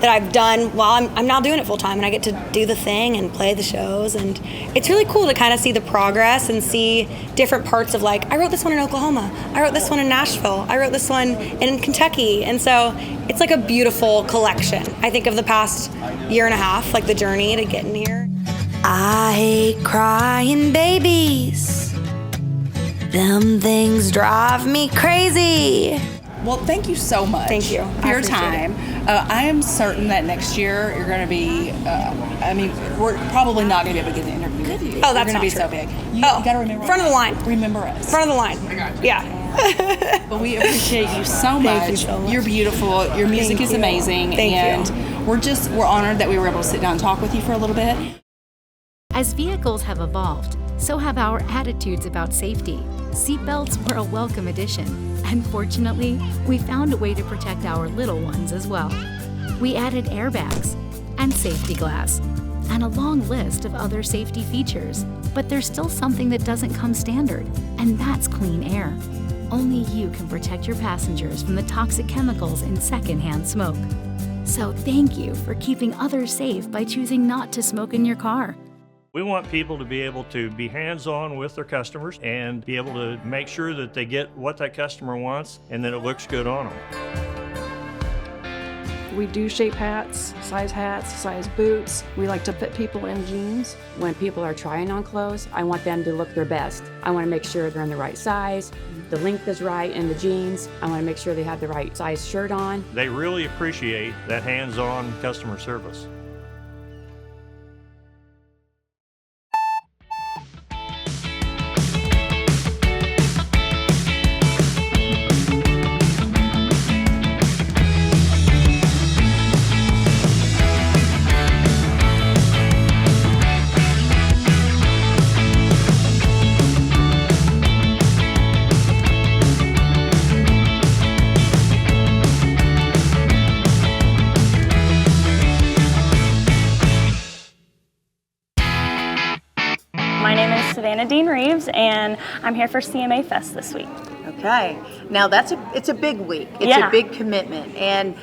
that I've done while I'm now doing it full time, and I get to do the thing and play the shows, and it's really cool to kind of see the progress and see different parts of, like, I wrote this one in Oklahoma, I wrote this one in Nashville, I wrote this one in Kentucky, and so it's like a beautiful collection, I think, of the past year and a half, like the journey to getting here. I hate crying babies. Them things drive me crazy. Well, thank you so much. Thank you for your time. I am certain that next year you're going to be, we're probably not going to be able to get an interview with you. Oh, that's You're going to be not so true. big. You got to remember front of the line. Remember us. Front of the line. Yeah. But we appreciate you so much. Thank you so much. You're beautiful. Your music Thank is you. amazing. Thank and you. we're honored that we were able to sit down and talk with you for a little bit. As vehicles have evolved, so have our attitudes about safety. Seatbelts were a welcome addition, and fortunately, we found a way to protect our little ones as well. We added airbags and safety glass, and a long list of other safety features, but there's still something that doesn't come standard, and that's clean air. Only you can protect your passengers from the toxic chemicals in secondhand smoke. So thank you for keeping others safe by choosing not to smoke in your car. We want people to be able to be hands-on with their customers and be able to make sure that they get what that customer wants and that it looks good on them. We do shape hats, size boots. We like to fit people in jeans. When people are trying on clothes, I want them to look their best. I want to make sure they're in the right size, the length is right in the jeans. I want to make sure they have the right size shirt on. They really appreciate that hands-on customer service. And I'm here for CMA Fest this week. Okay, now it's a big week. It's a big commitment, and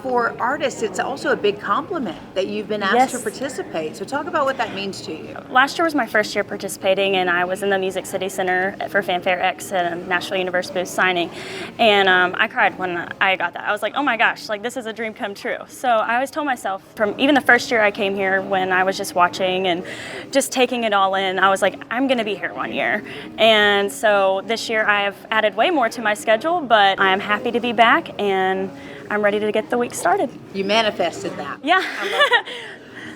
for artists, it's also a big compliment that you've been asked to participate. So talk about what that means to you. Last year was my first year participating, and I was in the Music City Center for Fanfare X and Nashville Universe booth signing, and I cried when I got that. I was like, oh my gosh, like this is a dream come true. So I always told myself, from even the first year I came here, when I was just watching and just taking it all in, I was like, I'm going to be here one year. And so this year I have added way more to my schedule, but I am happy to be back, and I'm ready to get the week started. You manifested that. Yeah.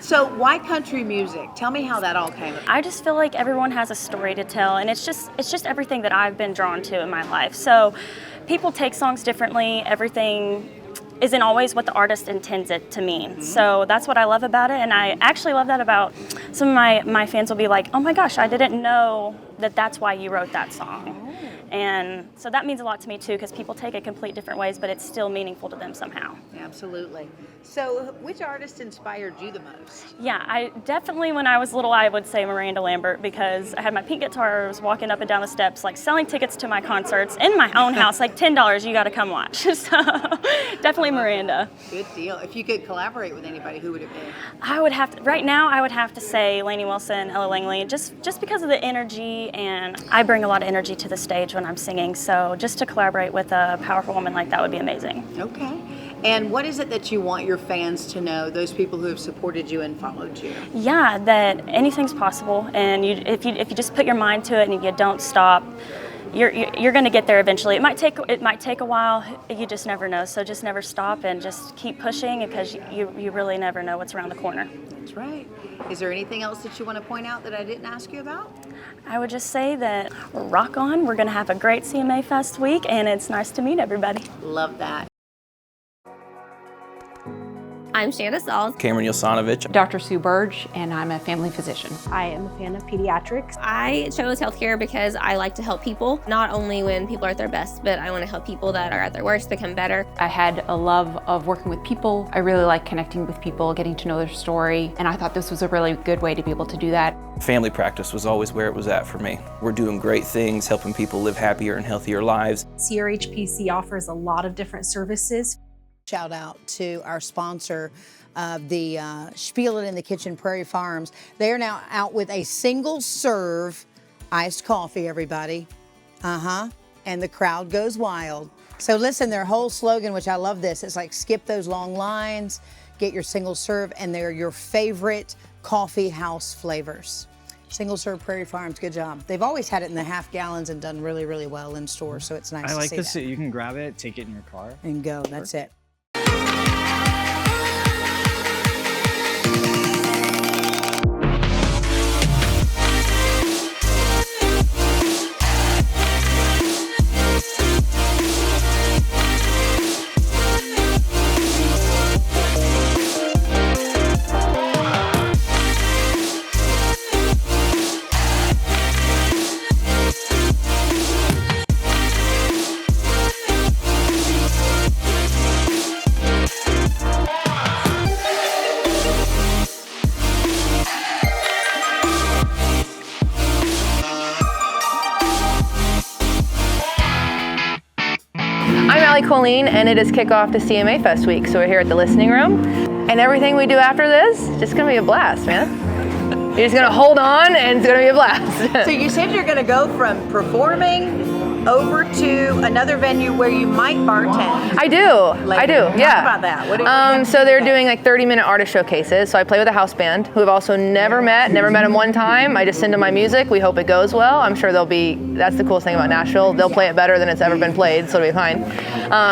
So why country music? Tell me how that all came about. I just feel like everyone has a story to tell, and it's just everything that I've been drawn to in my life. So people take songs differently. Everything isn't always what the artist intends it to mean. Mm-hmm. So that's what I love about it, and I actually love that about some of my fans will be like, oh my gosh, I didn't know that that's why you wrote that song. Oh. And so that means a lot to me too, because people take it complete different ways, but it's still meaningful to them somehow. Absolutely. So which artist inspired you the most? Yeah, I definitely, when I was little, I would say Miranda Lambert, because I had my pink guitar, I was walking up and down the steps, like selling tickets to my concerts in my own house, like $10, you got to come watch. So definitely Miranda. Good deal. If you could collaborate with anybody, who would it be? I would have to, right now, I would have to say Lainey Wilson, Ella Langley, just because of the energy, and I bring a lot of energy to the stage when I'm singing, so just to collaborate with a powerful woman like that would be amazing. Okay. And what is it that you want your fans to know, those people who have supported you and followed you? Yeah, that anything's possible, and if you just put your mind to it and you don't stop, you're going to get there eventually. It might take a while. You just never know. So just never stop and just keep pushing, because you really never know what's around the corner. That's right. Is there anything else that you want to point out that I didn't ask you about? I would just say that rock on. We're going to have a great CMA Fest week, and it's nice to meet everybody. Love that. I'm Shanna Sauls. Cameron Yelsanovich. Dr. Sue Burge, and I'm a family physician. I am a fan of pediatrics. I chose healthcare because I like to help people, not only when people are at their best, but I want to help people that are at their worst become better. I had a love of working with people. I really like connecting with people, getting to know their story, and I thought this was a really good way to be able to do that. Family practice was always where it was at for me. We're doing great things, helping people live happier and healthier lives. CRHPC offers a lot of different services. Shout out to our sponsor of the Spiel in the Kitchen, Prairie Farms. They are now out with a single serve iced coffee, everybody. And the crowd goes wild. So listen, their whole slogan, which I love this, it's like skip those long lines, get your single serve, and they're your favorite coffee house flavors. Single serve Prairie Farms, good job. They've always had it in the half gallons and done really, really well in stores, so it's nice to see I like that. this. You can grab it, take it in your car. And go, that's it. And it is kickoff to CMA Fest week, so we're here at the listening room, and everything we do after this just gonna be a blast, man. You're just gonna hold on, and it's gonna be a blast. So you said you're gonna go from performing over to another venue where you might bartend. I do, yeah. Talk about that. What do you so they're doing like 30-minute artist showcases. So I play with a house band who have also never met them one time. I just send them my music. We hope it goes well. I'm sure that's the coolest thing about Nashville. They'll play it better than it's ever been played, so it'll be fine.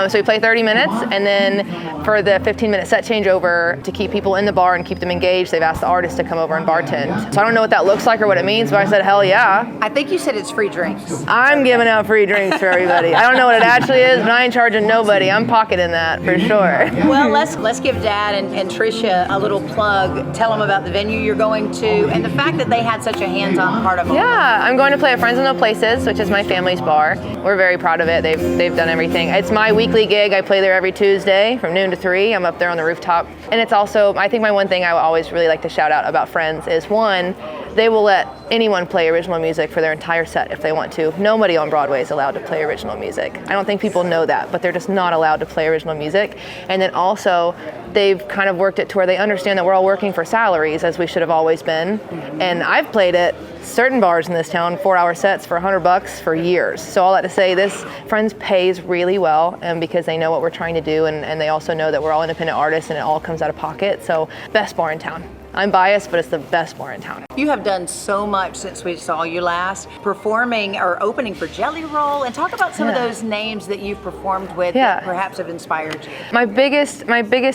So we play 30 minutes, and then for the 15-minute set changeover, to keep people in the bar and keep them engaged, they've asked the artist to come over and bartend. So I don't know what that looks like or what it means, but I said, hell yeah. I think you said it's free drinks. I'm giving out free drinks for everybody. I don't know what it actually is, but I ain't charging nobody. I'm pocketing that for sure. Well, let's give Dad and Tricia a little plug. Tell them about the venue you're going to and the fact that they had such a hands-on part of it. Yeah, I'm going to play at Friends in No Places, which is my family's bar. We're very proud of it. They've done everything. It's my weekly gig. I play there every Tuesday from noon to 3. I'm up there on the rooftop. And it's also, I think my one thing I always really like to shout out about Friends is, one, they will let anyone play original music for their entire set if they want to. Nobody on Broadway is allowed to play original music. I don't think people know that, but they're just not allowed to play original music. And then also, they've kind of worked it to where they understand that we're all working for salaries, as we should have always been. And I've played at certain bars in this town, 4-hour sets for $100 for years. So all that to say, this Friends pays really well, and because they know what we're trying to do, and they also know that we're all independent artists and it all comes out of pocket. So best bar in town. I'm biased, but it's the best bar in town. You have done so much since we saw you last, performing or opening for Jelly Roll, and talk about some of those names that you've performed with that perhaps have inspired you. My biggest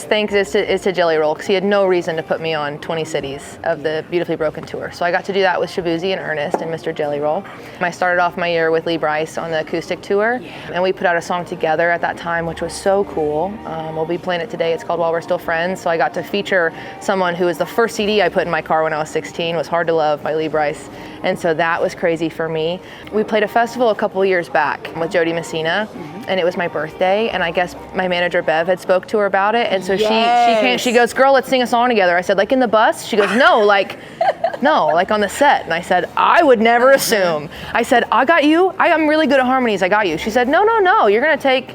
thanks is to Jelly Roll, because he had no reason to put me on 20 cities of the Beautifully Broken tour. So I got to do that with Shabuzi and Ernest and Mr. Jelly Roll. I started off my year with Lee Brice on the acoustic tour, and we put out a song together at that time, which was so cool. We'll be playing it today. It's called While We're Still Friends. So I got to feature someone who was the first CD I put in my car when I was 16, was Hard to Love by Lee Brice. And so that was crazy for me. We played a festival a couple years back with Jody Messina, and it was my birthday, and I guess my manager Bev had spoke to her about it, and so she goes, girl, let's sing a song together. I said, like in the bus? She goes, no, like on the set. And I said, I would never assume. I said, I got you. I'm really good at harmonies. I got you. She said, no, you're gonna take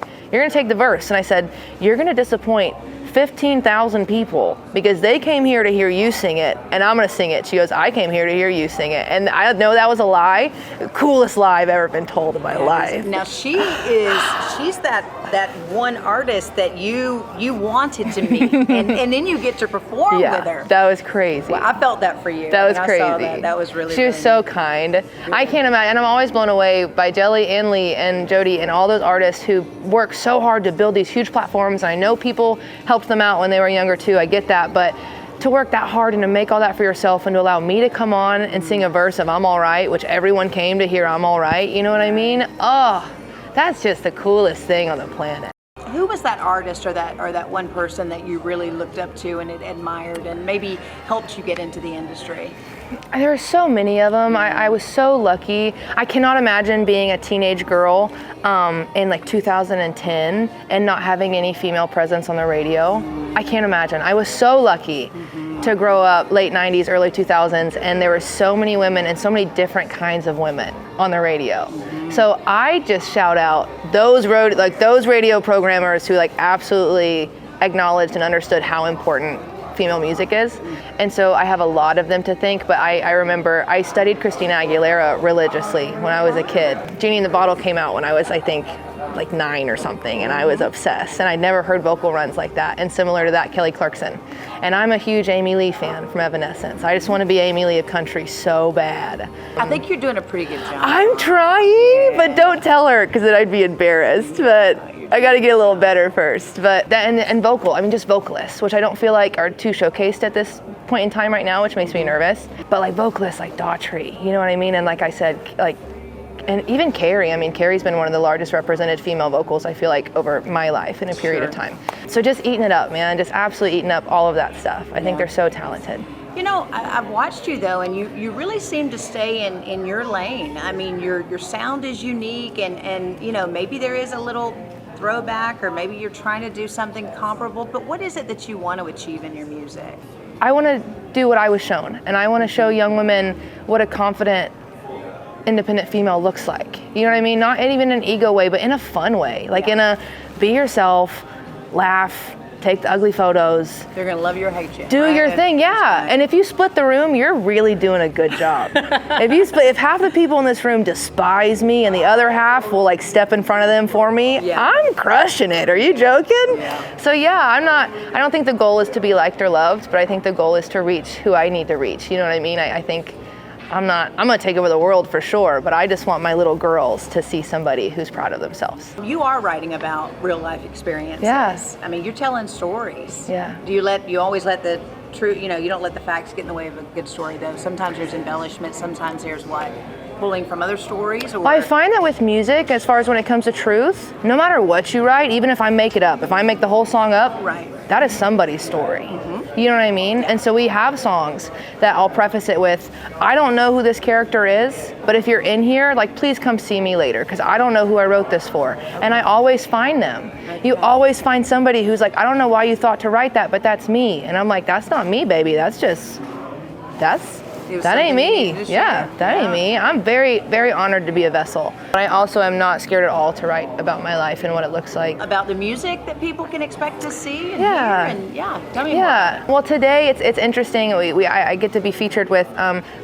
the verse. And I said, you're gonna disappoint 15,000 people because they came here to hear you sing it, and I'm gonna sing it. She goes, I came here to hear you sing it. And I know that was a lie. The coolest lie I've ever been told in my life. Now she's that one artist that you wanted to meet, and then you get to perform with her. That was crazy. Well, I felt that for you. That was crazy. I saw that was really. She was so kind. I can't imagine, and I'm always blown away by Jelly and Lee and Jody and all those artists who work so hard to build these huge platforms. And I know people helped them out when they were younger too. I get that, but to work that hard and to make all that for yourself and to allow me to come on and sing a verse of I'm All Right, which everyone came to hear I'm All Right, you know what I mean? Oh, that's just the coolest thing on the planet. who was that artist or that one person that you really looked up to and admired and maybe helped you get into the industry? There are so many of them. I was so lucky. I cannot imagine being a teenage girl in like 2010 and not having any female presence on the radio. I can't imagine. I was so lucky to grow up late 90s, early 2000s, and there were so many women and so many different kinds of women on the radio. So I just shout out those radio programmers who like absolutely acknowledged and understood how important female music is. And so I have a lot of them to thank, but I remember I studied Christina Aguilera religiously when I was a kid. Genie in the Bottle came out when I was, I think, like 9 or something, and I was obsessed, and I'd never heard vocal runs like that. And similar to that, Kelly Clarkson. And I'm a huge Amy Lee fan from Evanescence. I just want to be Amy Lee of country so bad. I think you're doing a pretty good job. I'm trying, but don't tell her, because then I'd be embarrassed. But I got to get a little better first. But that and vocal, I mean just vocalists, which I don't feel like are too showcased at this point in time right now, which makes me nervous. But like vocalists like Daughtry, you know what I mean? And like I said, like, and even Carrie, I mean, Carrie's been one of the largest represented female vocals, I feel like, over my life in a period of time. So just eating it up, man, just absolutely eating up all of that stuff. I think they're so talented. You know, I've watched you though, and you really seem to stay in your lane. I mean, your sound is unique, and you know, maybe there is a little throwback, or maybe you're trying to do something comparable, but what is it that you want to achieve in your music? I want to do what I was shown, and I want to show young women what a confident, independent female looks like. You know what I mean? Not even in an ego way, but in a fun way. Like in a be yourself, laugh, take the ugly photos. They're gonna love you or hate you. Do your thing, yeah. And if you split the room, you're really doing a good job. If half the people in this room despise me and the other half will like step in front of them for me, I'm crushing it. Are you joking? So I don't think the goal is to be liked or loved, but I think the goal is to reach who I need to reach. You know what I mean? I think I'm gonna take over the world for sure, but I just want my little girls to see somebody who's proud of themselves. You are writing about real life experiences. Yes. I mean, you're telling stories. Yeah. Do you always let the truth, you don't let the facts get in the way of a good story though? Sometimes there's embellishment, sometimes there's pulling from other stories? Or? I find that with music, as far as when it comes to truth, no matter what you write, even if I make it up, if I make the whole song up, that is somebody's story. You know what I mean? And so we have songs that I'll preface it with, I don't know who this character is, but if you're in here, like, please come see me later, because I don't know who I wrote this for. And I always find them. You always find somebody who's like, I don't know why you thought to write that, but that's me. And I'm like, that's not me, baby. That ain't me. That ain't me. I'm very, very honored to be a vessel. But I also am not scared at all to write about my life and what it looks like. About the music that people can expect to see and hear, and tell me more. Well, today it's interesting. I get to be featured with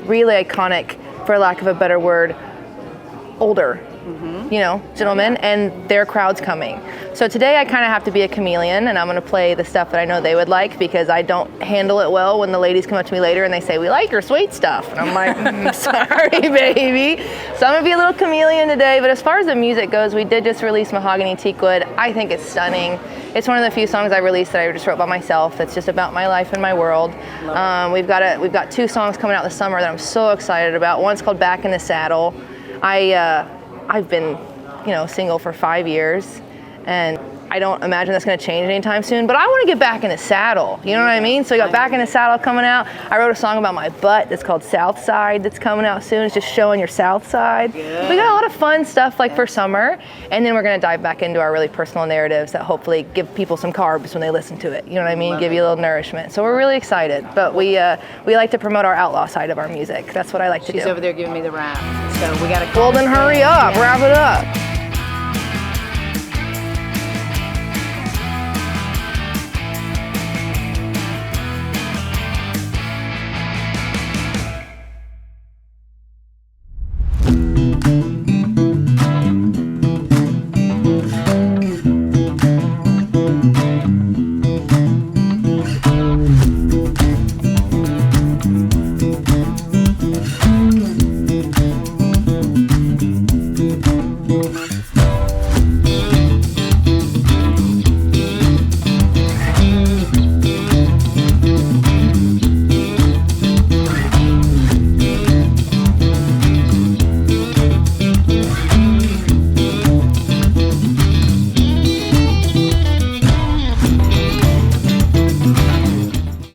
really iconic, for lack of a better word, older, gentlemen, and their crowd's coming. So today I kind of have to be a chameleon, and I'm going to play the stuff that I know they would like, because I don't handle it well when the ladies come up to me later and they say, we like your sweet stuff. And I'm like, sorry, baby. So I'm going to be a little chameleon today. But as far as the music goes, we did just release Mahogany Teakwood. I think it's stunning. It's one of the few songs I released that I just wrote by myself. That's just about my life and my world. We've got 2 songs coming out this summer that I'm so excited about. One's called Back in the Saddle. I've been, single for 5 years, and I don't imagine that's going to change anytime soon, but I want to get back in the saddle. You know what I mean? So we got Back in the Saddle coming out. I wrote a song about my butt that's called South Side that's coming out soon. It's just showing your South Side. We got a lot of fun stuff for summer, and then we're going to dive back into our really personal narratives that hopefully give people some carbs when they listen to it. You know what I mean? Give you a little nourishment. So we're really excited, but we like to promote our outlaw side of our music. That's what I like to do. She's over there giving me the rap. So we got to Well, then hurry up. Wrap it up.